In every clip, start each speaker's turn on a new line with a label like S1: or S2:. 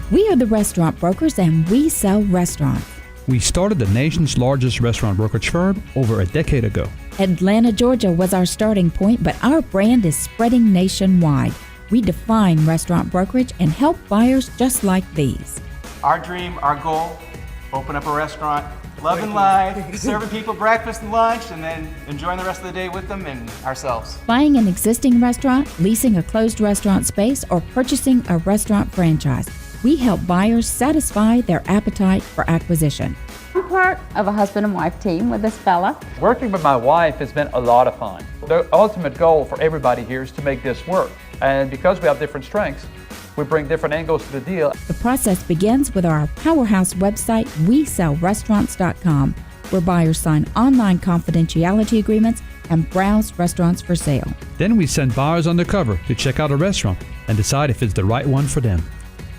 S1: We are the restaurant brokers, and we sell restaurants.
S2: We started the nation's largest restaurant brokerage firm over a decade ago.
S1: Atlanta, Georgia was our starting point, but our brand is spreading nationwide. We define restaurant brokerage and help buyers just like these.
S3: Our dream, our goal, open up a restaurant, loving life, serving people breakfast and lunch, and then enjoying the rest of the day with them and ourselves.
S1: Buying an existing restaurant, leasing a closed restaurant space, or purchasing a restaurant franchise. We help buyers satisfy their appetite for acquisition.
S4: I'm part of a husband and wife team with this fella.
S5: Working with my wife has been a lot of fun. The ultimate goal for everybody here is to make this work. And because we have different strengths, we bring different angles to the deal.
S1: The process begins with our powerhouse website, WeSellRestaurants.com, where buyers sign online confidentiality agreements and browse restaurants for sale.
S2: Then we send buyers undercover to check out a restaurant and decide if it's the right one for them.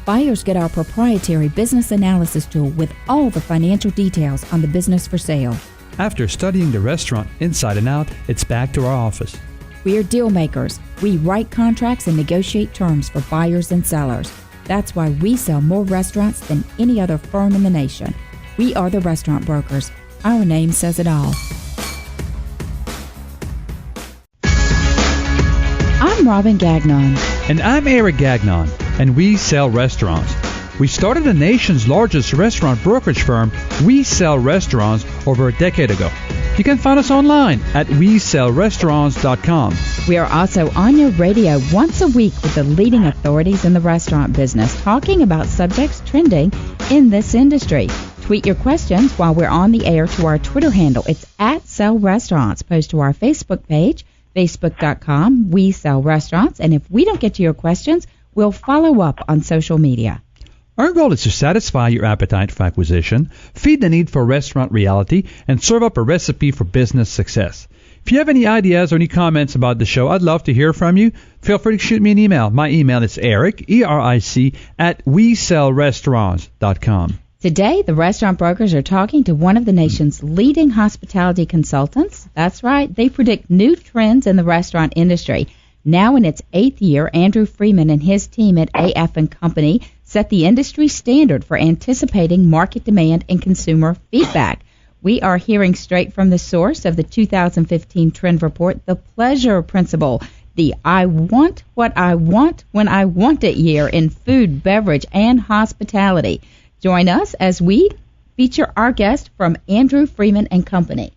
S1: Buyers get our proprietary business analysis tool with all the financial details on the business for sale.
S2: After studying the restaurant inside and out, it's back to our office.
S1: We're deal makers. We write contracts and negotiate terms for buyers and sellers. That's why we sell more restaurants than any other firm in the nation. We are the restaurant brokers. Our name says it all. I'm Robin Gagnon.
S2: And I'm Eric Gagnon, and we sell restaurants. We started the nation's largest restaurant brokerage firm, We Sell Restaurants, over a decade ago. You can find us online at WeSellRestaurants.com.
S1: We are also on your radio once a week with the leading authorities in the restaurant business, talking about subjects trending in this industry. Tweet your questions while we're on the air to our Twitter handle. It's @SellRestaurants. Post to our Facebook page, Facebook.com, We Sell Restaurants. And if we don't get to your questions, we'll follow up on social media.
S2: Our goal is to satisfy your appetite for acquisition, feed the need for restaurant reality, and serve up a recipe for business success. If you have any ideas or any comments about the show, I'd love to hear from you. Feel free to shoot me an email. My email is Eric, E-R-I-C, @WeSellRestaurants.com.
S1: Today, the restaurant brokers are talking to one of the nation's leading hospitality consultants. That's right, they predict new trends in the restaurant industry. Now in its 8th year, Andrew Freeman and his team at AF&Co set the industry standard for anticipating market demand and consumer feedback. We are hearing straight from the source of the 2015 Trend Report, the pleasure principle, the I want what I want when I want it year in food, beverage, and hospitality. Join us as we feature our guest from Andrew Freeman and Company.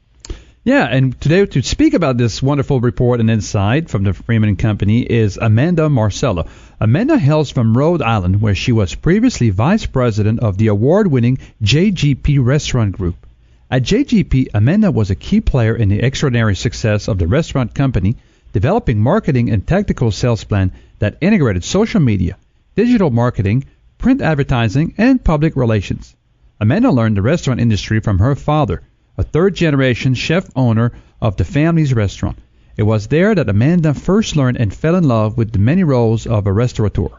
S2: Yeah, and today to speak about this wonderful report and insight from the Freeman and Company is Amanda Marsella. Amanda hails from Rhode Island, where she was previously vice president of the award-winning JGP Restaurant Group. At JGP, Amanda was a key player in the extraordinary success of the restaurant company, developing marketing and tactical sales plan that integrated social media, digital marketing, print advertising, and public relations. Amanda learned the restaurant industry from her father, a third-generation chef-owner of the family's restaurant. It was there that Amanda first learned and fell in love with the many roles of a restaurateur.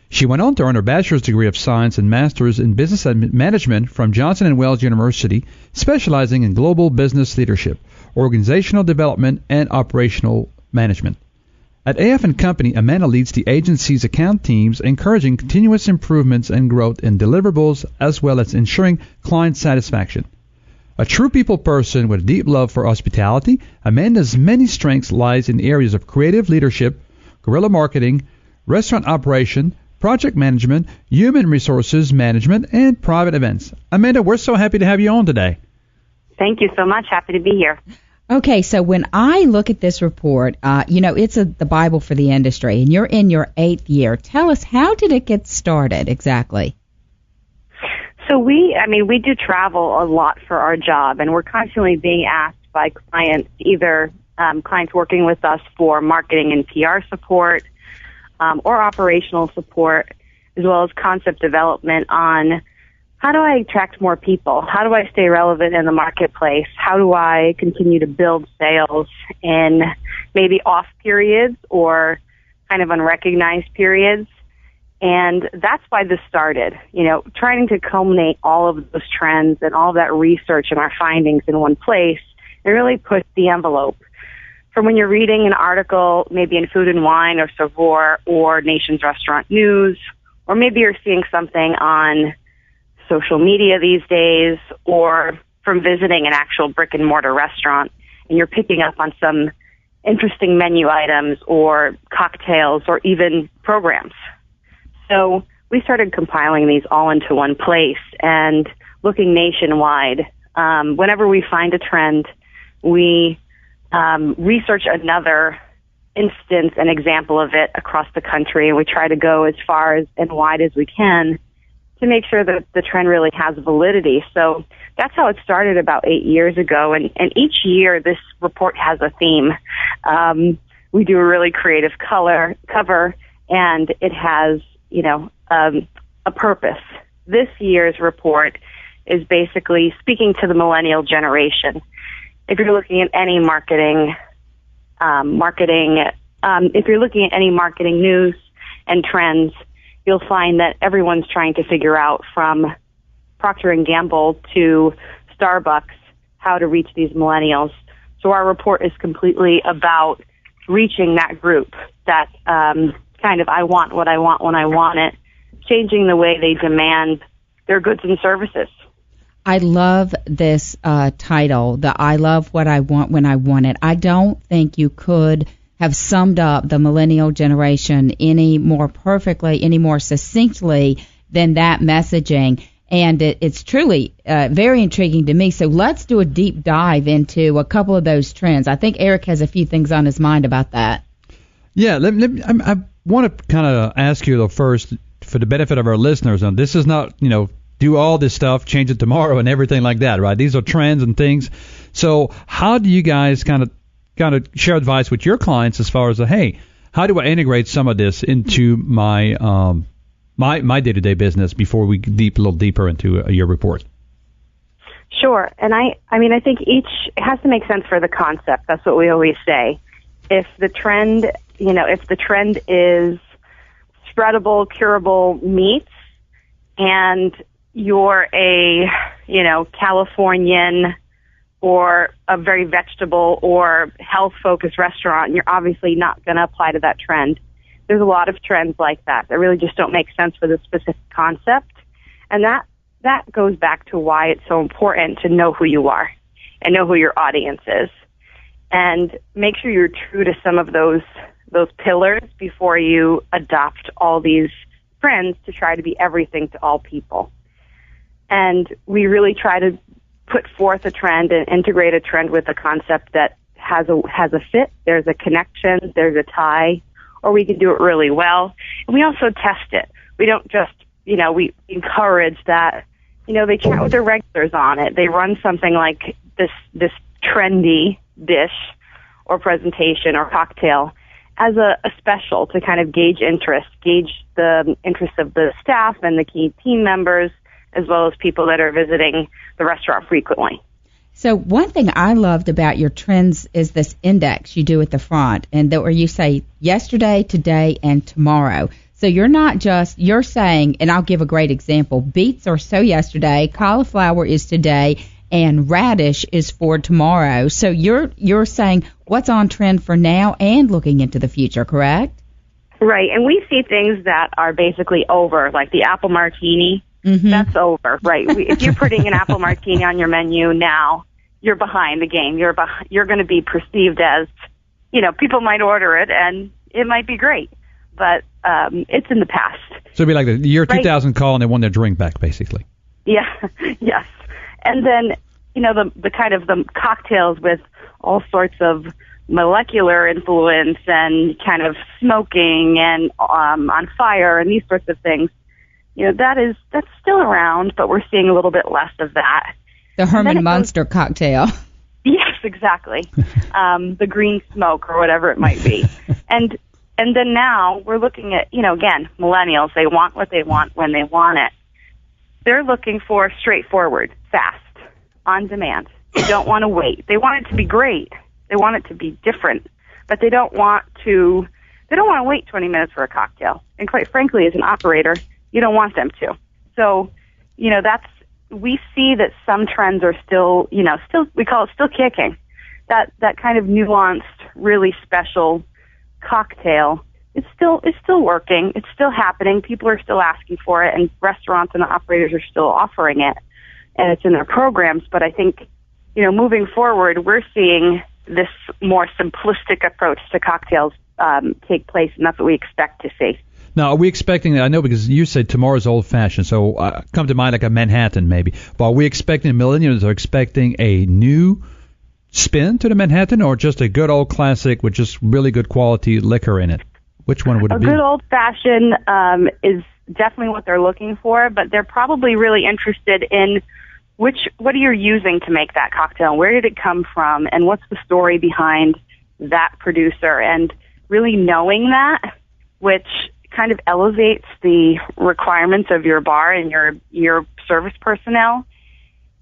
S2: She went on to earn her bachelor's degree of science and master's in business management from Johnson & Wales University, specializing in global business leadership, organizational development, and operational management. At AF&Co, Amanda leads the agency's account teams, encouraging continuous improvements and growth in deliverables, as well as ensuring client satisfaction. A true people person with a deep love for hospitality, Amanda's many strengths lies in areas of creative leadership, guerrilla marketing, restaurant operation, project management, human resources management, and private events. Amanda, we're so happy to have you on today.
S6: Thank you so much. Happy to be here.
S1: Okay, so when I look at this report, it's the Bible for the industry, and you're in your 8th year. Tell us, how did it get started exactly?
S6: So we do travel a lot for our job, and we're constantly being asked by clients, either clients working with us for marketing and PR support or operational support, as well as concept development on how do I attract more people? How do I stay relevant in the marketplace? How do I continue to build sales in maybe off periods or kind of unrecognized periods? And that's why this started, trying to culminate all of those trends and all of that research and our findings in one place and really push the envelope. From when you're reading an article, maybe in Food and Wine or Saveur or Nation's Restaurant News or maybe you're seeing something on social media these days, or from visiting an actual brick and mortar restaurant, and you're picking up on some interesting menu items or cocktails or even programs. So we started compiling these all into one place and looking nationwide. Whenever we find a trend, we research another instance, an example of it across the country, and we try to go as far as and wide as we can to make sure that the trend really has validity. So that's how it started about 8 years ago. And each year this report has a theme. We do a really creative cover, and it has, a purpose. This year's report is basically speaking to the millennial generation. If you're looking at any marketing if you're looking at any marketing news and trends, you'll find that everyone's trying to figure out, from Procter & Gamble to Starbucks, how to reach these millennials. So our report is completely about reaching that group, that kind of I want what I want when I want it, changing the way they demand their goods and services.
S1: I love this title, the I love what I want when I want it. I don't think you could have summed up the millennial generation any more perfectly, any more succinctly than that messaging. And it's truly very intriguing to me. So let's do a deep dive into a couple of those trends. I think Eric has a few things on his mind about that.
S2: Yeah, I want to kind of ask you, though, first, for the benefit of our listeners, and this is not, do all this stuff, change it tomorrow and everything like that, right? These are trends and things. So how do you guys kind of share advice with your clients as far as, hey, how do I integrate some of this into my my day-to-day business before we a little deeper into your report?
S6: Sure. And I think it has to make sense for the concept. That's what we always say. If the trend is spreadable, curable meats, and you're a, Californian or a very vegetable or health-focused restaurant, you're obviously not going to apply to that trend. There's a lot of trends like that really just don't make sense for the specific concept. And that goes back to why it's so important to know who you are and know who your audience is. And make sure you're true to some of those pillars before you adopt all these trends to try to be everything to all people. And we really try to put forth a trend and integrate a trend with a concept that has a fit, there's a connection, there's a tie, or we can do it really well. And we also test it. We don't just, we encourage that, they chat with their regulars on it. They run something like this trendy dish or presentation or cocktail as a special to kind of gauge the interest of the staff and the key team members, as well as people that are visiting the restaurant frequently.
S1: So one thing I loved about your trends is this index you do at the front, and where you say yesterday, today, and tomorrow. So you're saying, and I'll give a great example, beets are so yesterday, cauliflower is today, and radish is for tomorrow. So you're saying what's on trend for now and looking into the future, correct?
S6: Right, and we see things that are basically over, like the apple martini. Mm-hmm. That's over, right? If you're putting an apple martini on your menu now, you're behind the game. You're going to be perceived as, people might order it and it might be great, but it's in the past.
S2: So it'd be like the year 2000 call and they want their drink back, basically.
S6: Yeah, yes. And then, the kind of the cocktails with all sorts of molecular influence and kind of smoking and on fire and these sorts of things. That's still around, but we're seeing a little bit less of that.
S1: The Herman Munster cocktail.
S6: Yes, exactly. The green smoke or whatever it might be. And then now we're looking at, again, millennials, they want what they want when they want it. They're looking for straightforward, fast, on demand. They don't want to wait. They want it to be great. They want it to be different, but they don't want to wait 20 minutes for a cocktail. And quite frankly, as an operator, you don't want them to. So, we see that some trends are still we call it still kicking. That kind of nuanced, really special cocktail it's still working. It's still happening. People are still asking for it, and restaurants and operators are still offering it, and it's in their programs. But I think, moving forward, we're seeing this more simplistic approach to cocktails take place, and that's what we expect to see.
S2: Now, are we expecting, I know because you said tomorrow's old-fashioned, so come to mind like a Manhattan maybe, but are we expecting millennials are expecting a new spin to the Manhattan, or just a good old classic with just really good quality liquor in it? Which one would it be?
S6: A good old-fashioned is definitely what they're looking for, but they're probably really interested in what are you using to make that cocktail? Where did it come from? And what's the story behind that producer? And really knowing that, which kind of elevates the requirements of your bar and your service personnel,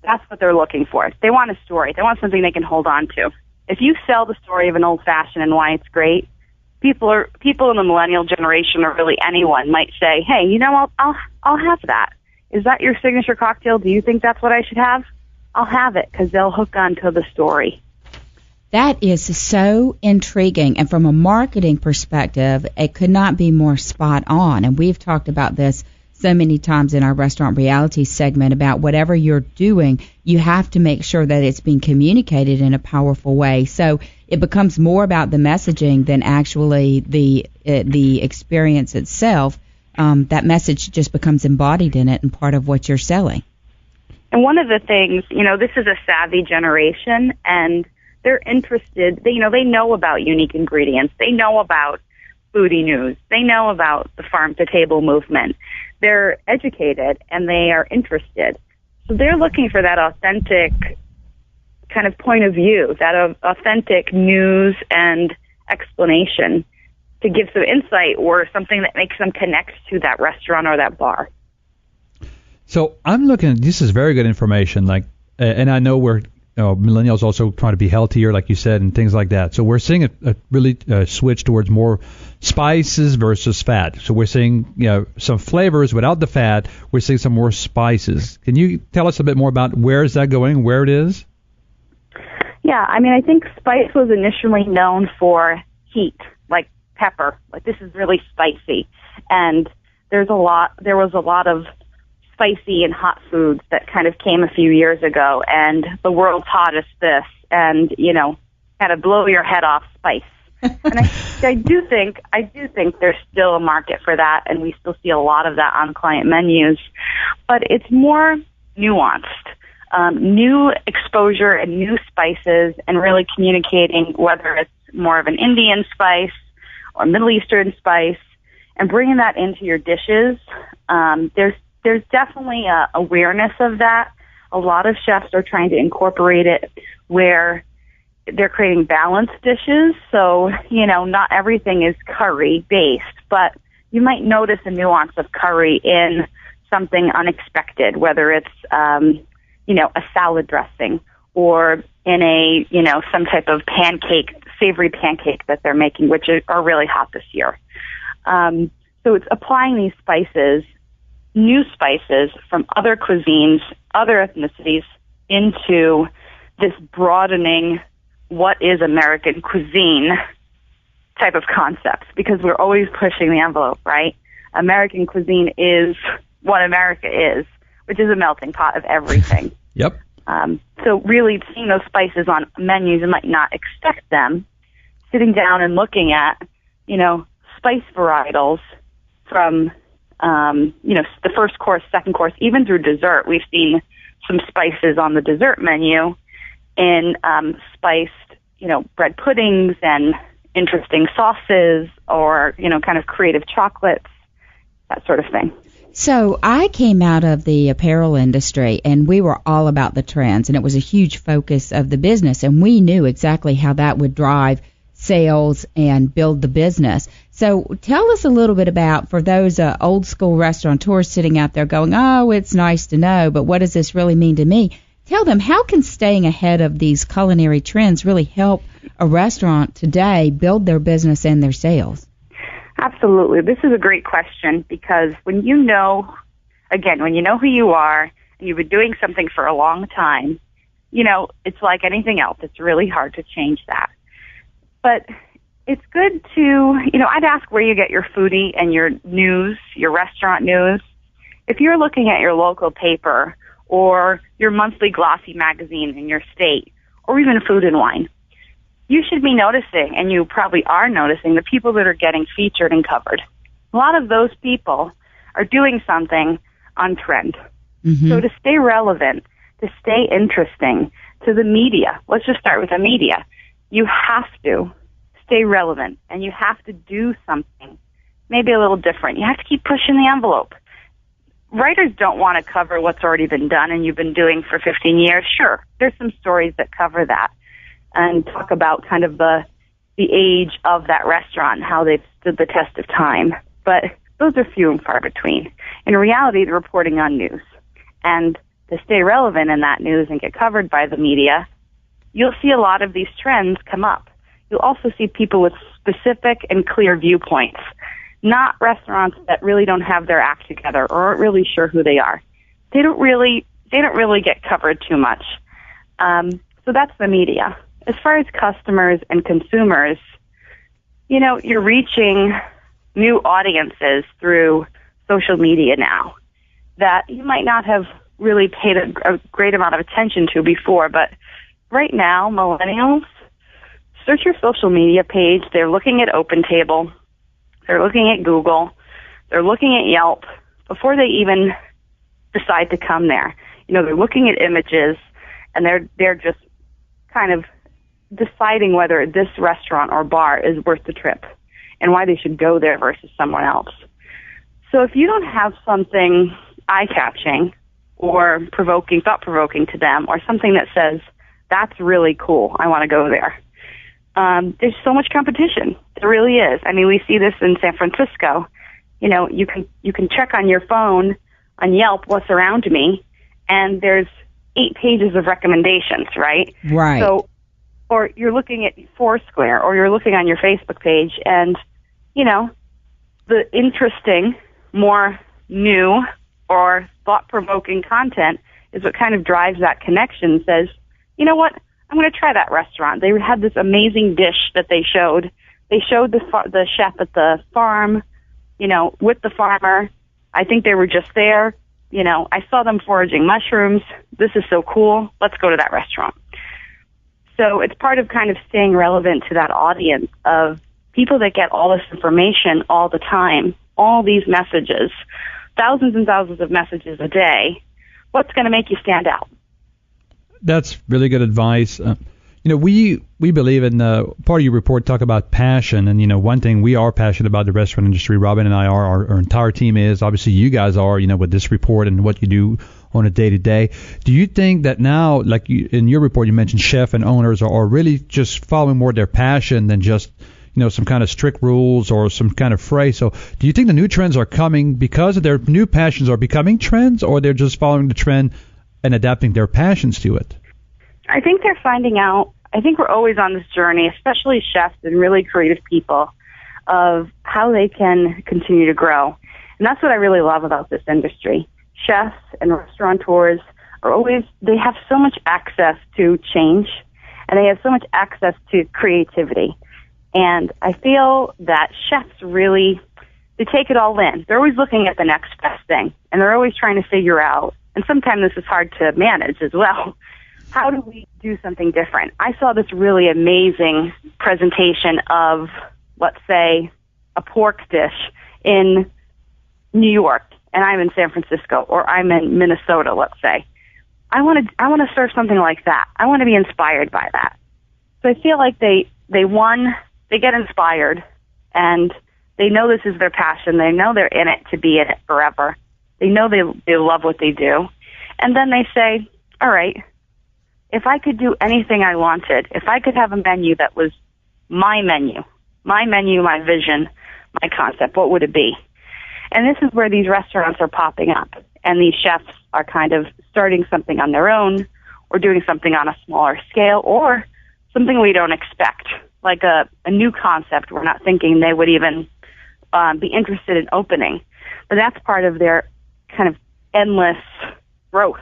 S6: that's what they're looking for. They want a story. They want something they can hold on to. If you sell the story of an old-fashioned and why it's great, people in the millennial generation, or really anyone, might say, hey, I'll have that. Is that your signature cocktail? Do you think that's what I should have? I'll have it, because they'll hook on to the story.
S1: That is so intriguing, and from a marketing perspective, it could not be more spot on. And we've talked about this so many times in our Restaurant Reality segment about whatever you're doing, you have to make sure that it's being communicated in a powerful way. So it becomes more about the messaging than actually the experience itself. That message just becomes embodied in it and part of what you're selling.
S6: And one of the things, this is a savvy generation, and they're interested. They know about unique ingredients. They know about foodie news. They know about the farm-to-table movement. They're educated, and they are interested. So they're looking for that authentic kind of point of view, that authentic news and explanation to give some insight or something that makes them connect to that restaurant or that bar.
S2: So I'm looking, this is very good information, and I know we're millennials also trying to be healthier, like you said, and things like that. So we're seeing a really switch towards more spices versus fat. So we're seeing some flavors without the fat. We're seeing some more spices. Can you tell us a bit more about where is that going, where it is?
S6: Yeah, I think spice was initially known for heat, like pepper. Like, this is really spicy. And there was a lot of spicy and hot foods that kind of came a few years ago, and the world taught us this, and kind of blow your head off spice. And I do think there's still a market for that, and we still see a lot of that on client menus, but it's more nuanced, new exposure and new spices, and really communicating whether it's more of an Indian spice or Middle Eastern spice, and bringing that into your dishes. There's definitely a awareness of that. A lot of chefs are trying to incorporate it where they're creating balanced dishes. So, not everything is curry-based, but you might notice a nuance of curry in something unexpected, whether it's, a salad dressing, or in some type of savory pancake that they're making, which are really hot this year. So it's applying these spices, new spices from other cuisines, other ethnicities, into this broadening what is American cuisine type of concepts, because we're always pushing the envelope, right? American cuisine is what America is, which is a melting pot of everything.
S2: Yep.
S6: So really seeing those spices on menus and might not expect them, sitting down and looking at, spice varietals from the first course, second course, even through dessert. We've seen some spices on the dessert menu in spiced, bread puddings and interesting sauces, or, kind of creative chocolates, that sort of thing.
S1: So I came out of the apparel industry, and we were all about the trends, and it was a huge focus of the business, and we knew exactly how that would drive sales and build the business. So tell us a little bit about, for those old school restaurateurs sitting out there going, oh, it's nice to know, but what does this really mean to me? Tell them, how can staying ahead of these culinary trends really help a restaurant today build their business and their sales?
S6: Absolutely. This is a great question, because when you know who you are and you've been doing something for a long time, it's like anything else. It's really hard to change that. But it's good to, I'd ask where you get your foodie and your news, your restaurant news. If you're looking at your local paper or your monthly glossy magazine in your state, or even Food and Wine, you should be noticing, and you probably are noticing, the people that are getting featured and covered. A lot of those people are doing something on trend. Mm-hmm. So to stay relevant, to stay interesting to the media, let's just start with the media. You have to stay relevant, and you have to do something maybe a little different. You have to keep pushing the envelope. Writers don't want to cover what's already been done and you've been doing for 15 years. Sure, there's some stories that cover that and talk about kind of the age of that restaurant and how they've stood the test of time. But those are few and far between. In reality, they're reporting on news. And to stay relevant in that news and get covered by the media, you'll see a lot of these trends come up. You'll also see people with specific and clear viewpoints, not restaurants that really don't have their act together or aren't really sure who they are. They don't really get covered too much. So that's the media. As far as customers and consumers, you're reaching new audiences through social media now that you might not have really paid a great amount of attention to before. But right now, millennials, search your social media page. They're looking at OpenTable. They're looking at Google. They're looking at Yelp before they even decide to come there. They're looking at images, and they're just kind of deciding whether this restaurant or bar is worth the trip and why they should go there versus someone else. So if you don't have something eye-catching or thought-provoking to them, or something that says, that's really cool, I want to go there, there's so much competition. There really is. I mean, we see this in San Francisco. You can check on your phone on Yelp what's around me, and there's 8 pages of recommendations, right?
S1: Right.
S6: So, or you're looking at Foursquare, or you're looking on your Facebook page, and the interesting, more new or thought-provoking content is what kind of drives that connection. Says, you know what? I'm going to try that restaurant. They had this amazing dish that they showed. They showed the chef at the farm, with the farmer. I think they were just there. I saw them foraging mushrooms. This is so cool. Let's go to that restaurant. So it's part of kind of staying relevant to that audience of people that get all this information all the time, all these messages, thousands and thousands of messages a day. What's going to make you stand out?
S2: That's really good advice. We believe in part of your report talk about passion, and one thing we are passionate about the restaurant industry. Robin and I are. Our entire team is. Obviously, you guys are. With this report and what you do on a day-to-day. Do you think that now, like in your report, you mentioned chef and owners are really just following more their passion than just some kind of strict rules or some kind of phrase? So do you think the new trends are coming because of their new passions are becoming trends, or they're just following the trend and adapting their passions to it?
S6: I think they're finding out. I think we're always on this journey, especially chefs and really creative people, of how they can continue to grow. And that's what I really love about this industry. Chefs and restaurateurs they have so much access to change, and they have so much access to creativity. And I feel that chefs they take it all in. They're always looking at the next best thing, and they're always trying to figure out, and sometimes this is hard to manage as well, how do we do something different? I saw this really amazing presentation of, let's say, a pork dish in New York, and I'm in San Francisco, or I'm in Minnesota, let's say. I want to serve something like that. I want to be inspired by that. So I feel like they get inspired, and they know this is their passion. They know they're in it to be in it forever. They know they love what they do. And then they say, all right, if I could do anything I wanted, if I could have a menu that was my menu, my vision, my concept, what would it be? And this is where these restaurants are popping up, and these chefs are kind of starting something on their own, or doing something on a smaller scale, or something we don't expect, like a new concept we're not thinking they would even be interested in opening. But that's part of their kind of endless growth.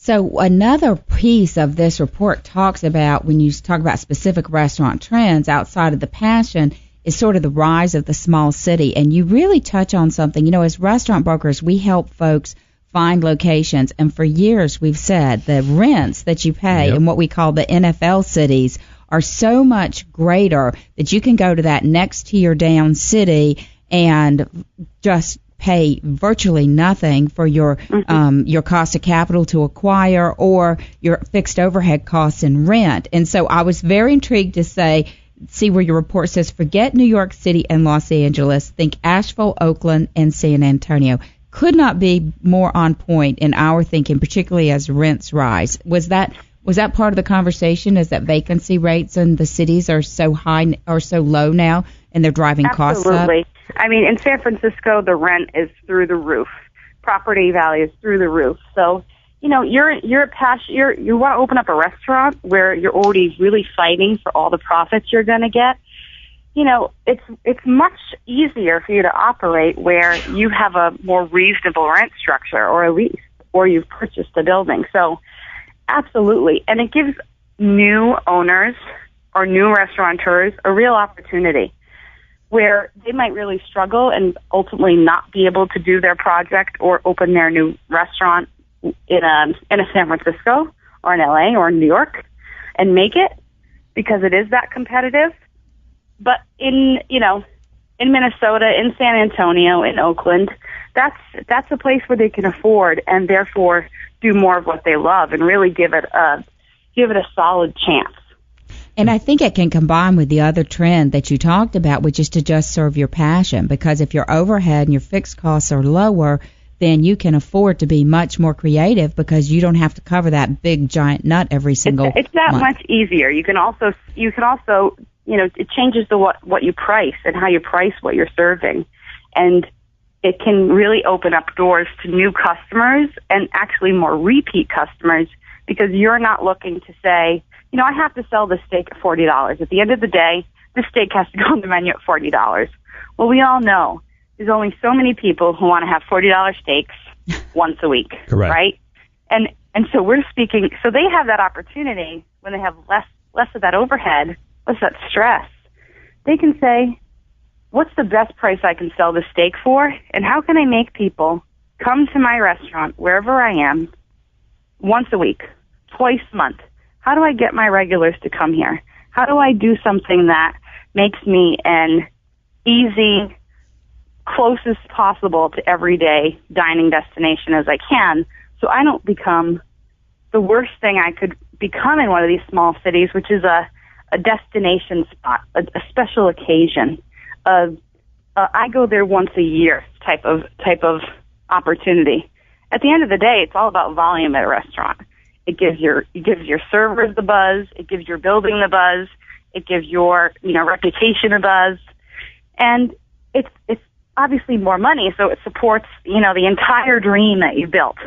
S1: So another piece of this report talks about, when you talk about specific restaurant trends outside of the passion, is sort of the rise of the small city. And you really touch on something. As restaurant brokers, we help folks find locations. And for years we've said the rents that you pay in what we call the NFL cities are so much greater that you can go to that next tier down city and just pay virtually nothing for your cost of capital to acquire or your fixed overhead costs and rent. And so I was very intrigued to see where your report says, forget New York City and Los Angeles, think Asheville, Oakland, and San Antonio. Could not be more on point in our thinking, particularly as rents rise. Was that part of the conversation, is that vacancy rates in the cities are so high or so low now and they're driving costs up?
S6: Absolutely. I mean, in San Francisco, the rent is through the roof. Property value is through the roof. So, you want to open up a restaurant where you're already really fighting for all the profits you're going to get. It's much easier for you to operate where you have a more reasonable rent structure or a lease, or you've purchased a building. So, absolutely. And it gives new owners or new restaurateurs a real opportunity where they might really struggle and ultimately not be able to do their project or open their new restaurant in a San Francisco or in LA or in New York and make it, because it is that competitive. But in Minnesota, in San Antonio, in Oakland, that's a place where they can afford and therefore do more of what they love and really give it a solid chance.
S1: And I think it can combine with the other trend that you talked about, which is to just serve your passion. Because if your overhead and your fixed costs are lower, then you can afford to be much more creative because you don't have to cover that big giant nut every single
S6: It's that
S1: month.
S6: much easier. You can also it changes what you price and how you price what you're serving. And it can really open up doors to new customers and actually more repeat customers, because you're not looking to say, I have to sell this steak at $40. At the end of the day, this steak has to go on the menu at $40. Well, we all know there's only so many people who want to have $40 steaks once a week,
S2: Correct.
S6: Right? And so we're speaking. So they have that opportunity when they have less of that overhead, less of that stress. They can say, what's the best price I can sell this steak for, and how can I make people come to my restaurant wherever I am once a week, twice a month? How do I get my regulars to come here? How do I do something that makes me an easy, closest possible to everyday dining destination as I can, so I don't become the worst thing I could become in one of these small cities, which is a destination spot, a special occasion. I go there once a year type of opportunity. At the end of the day, it's all about volume at a restaurant. It gives your servers the buzz. It gives your building the buzz. It gives your reputation a buzz, and it's obviously more money, so it supports the entire dream that you built.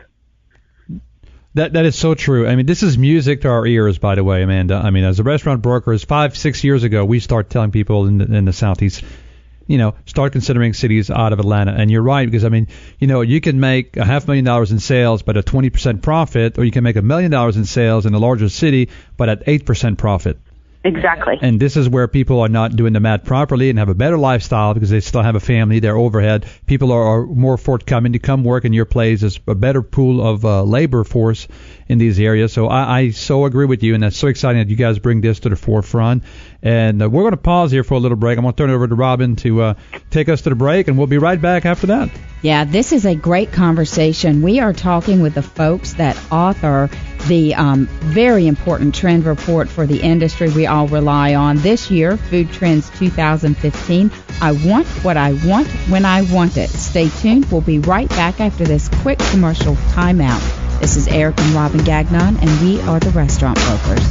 S2: That is so true. I mean, this is music to our ears, by the way, Amanda. I mean, as a restaurant brokers, 5-6 years ago, we start telling people in the Southeast, start considering cities out of Atlanta. And you're right, because, I mean, you can make $500,000 in sales but a 20% profit, or you can make $1 million in sales in a larger city but at 8% profit.
S6: Exactly.
S2: And this is where people are not doing the math properly and have a better lifestyle because they still have a family, their overhead. People are more forthcoming to come work in your place. There's a better pool of labor force in these areas. So I so agree with you, and that's so exciting that you guys bring this to the forefront. And we're going to pause here for a little break. I'm going to turn it over to Robin to take us to the break, and we'll be right back after that.
S1: Yeah, this is a great conversation. We are talking with the folks that author the very important trend report for the industry we all rely on this year, Food Trends 2015. I want what I want when I want it. Stay tuned. We'll be right back after this quick commercial timeout. This is Eric and Robin Gagnon, and we are the Restaurant Brokers.